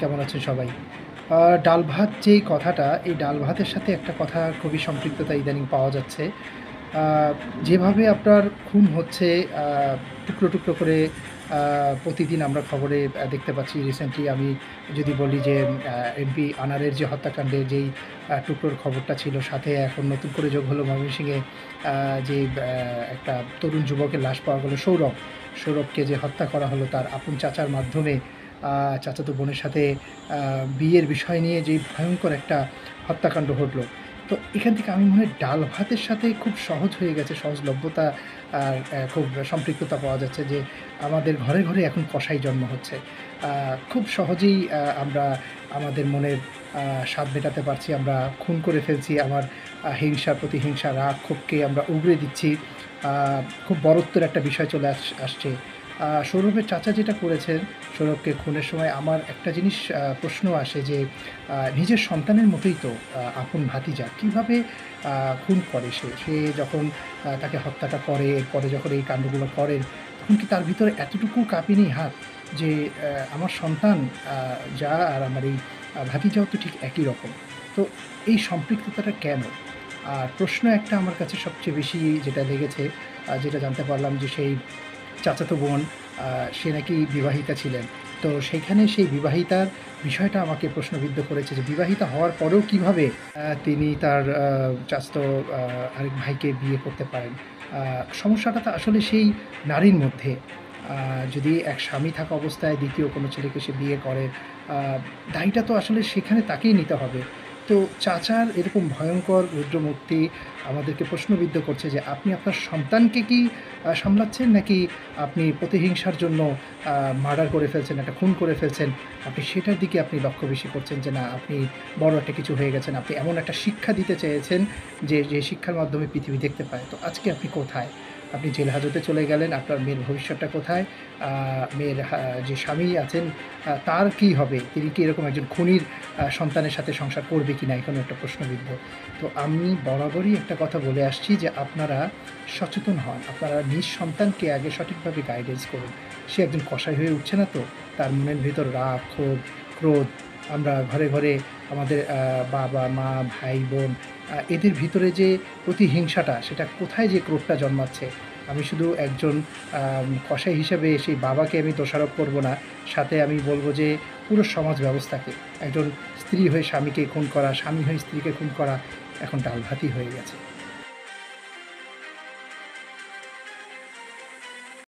কেমন আছেন সবাই? ডাল ভাত যেই কথাটা, এই ডাল ভাতের সাথে একটা কথা খুবই সম্পৃক্ততা ইদানিং পাওয়া যাচ্ছে। আ যেভাবে আপনার খুন হচ্ছে আ টুকরো, টুকরো করে আ প্রতিদিন আমরা খবরে দেখতে পাচ্ছি। রিসেন্টলি আমি যদি বলি যে এমপি আনারের যে হত্যাকাণ্ডের যেই টুকরোর খবরটা ছিল, সাথে এখন নতুন করে যোগ হলো ময়মনসিংহে আ যে একটা তরুণ যুবকের লাশ পাওয়া গেল সৌরভ। সৌরভকে যে হত্যা করা হলো তার আপন চাচার মাধ্যমে, আ চাচাতো বোনের সাথে আ বিয়ের বিষয় নিয়ে যেই ভয়ংকর একটা হত্যাকাণ্ড ঘটলো। তো এখান থেকে আমি মনে হয় ডাল ভাতের সাথে খুব সহজ হয়ে গেছে, সহজলভ্যতা আর খুব সম্পৃক্ততা পাওয়া যাচ্ছে যে আমাদের ঘরে, ঘরে এখন কসাই জন্ম হচ্ছে। আ খুব সহজেই আমরা আমাদের মনের স্বাদ মেটাতে পারছি। আমরা খুন করে ফেলছি। আমার হিংসা, প্রতিহিংসা, রাগ, ক্ষোভকে আমরা উগরে দিচ্ছি। আ খুব বড়ত্বের একটা বিষয় চলে আসছে। সৌরভের চাচা যেটা করেছেন, সৌরভকে খুনের সময় আমার একটা জিনিস প্রশ্ন আসে যে নিজের সন্তানের মতোই তো আপন ভাতিজা। কীভাবে আ খুন করে সে? সে যখন তাকে হত্যাটা করে, এরপরে যখন এই কাণ্ডগুলো করেন, তখন কি তার ভিতরে এতটুকু কাঁপেনি হাত যে আমার সন্তান আ যা আর আমার এই ভাতিজাও তো ঠিক একই রকম। তো এই সম্পৃক্ততাটা কেন? আর প্রশ্ন একটা আমার কাছে সবচেয়ে বেশি যেটা লেগেছে, যেটা জানতে পারলাম যে সেই চাচাতো বোন আ সে নাকি বিবাহিতা ছিলেন। তো সেইখানে সেই বিবাহিতার বিষয়টা আমাকে প্রশ্নবিদ্ধ করেছে যে বিবাহিতা হওয়ার পরেও কিভাবে তিনি তার চাচাতো আরেক ভাইকে বিয়ে করতে পারেন। আ সমস্যাটা তো আসলে সেই নারীর মধ্যে। আ যদি এক স্বামী থাকা অবস্থায় ২য় কোনো ছেলেকে সে বিয়ে করে, আ দায়টা তো আসলে সেখানে তাকেই নিতে হবে। তো চাচার এরকম ভয়ঙ্কর রুদ্রমূর্তি আমাদেরকে প্রশ্নবিদ্ধ করছে যে আপনি আপনার সন্তানকে কি সামলাচ্ছেন, নাকি আপনি প্রতিহিংসার জন্য আ মার্ডার করে ফেলছেন, একটা খুন করে ফেলছেন। আপনি সেটার দিকে আপনি লক্ষ্য বেশি করছেন যে না, আপনি বড় একটা কিছু হয়ে গেছেন। আপনি এমন একটা শিক্ষা দিতে চেয়েছেন যে শিক্ষার মাধ্যমে পৃথিবী দেখতে পায়। তো আজকে আপনি কোথায়? আপনি জেল হাজতে চলে গেলেন। আপনার মেয়ের ভবিষ্যৎটা কোথায়? আ মেয়ের যে স্বামী আছেন তার কি হবে? তিনি কি এরকম একজন খুনির সন্তানের সাথে সংসার করবে কিনা? এখানেও একটা প্রশ্নবিদ্ধ। তো আমি বরাবরই একটা কথা বলে আসছি যে আপনারা সচেতন হন। আপনারা নিজ সন্তানকে আগে সঠিকভাবে গাইডেন্স করুন। সে একজন কসাই হয়ে উঠছে না তো? তার মনের ভেতর রাগ, ক্ষোভ, ক্রোধ, আমরা ঘরে, ঘরে আমাদের বাবা, মা, ভাই, বোন এদের ভিতরে যে প্রতিহিংসাটা, সেটা কোথায় যে ক্রোধটা জন্মাচ্ছে? আমি শুধু একজন কসাই হিসেবে সেই বাবাকে আমি দোষারোপ করব না। সাথে আমি বলব যে পুরো সমাজ ব্যবস্থাকে, একজন স্ত্রী হয়ে স্বামীকে খুন করা, স্বামী হয়ে স্ত্রীকে খুন করা এখন ডাল ভাতই হয়ে গেছে।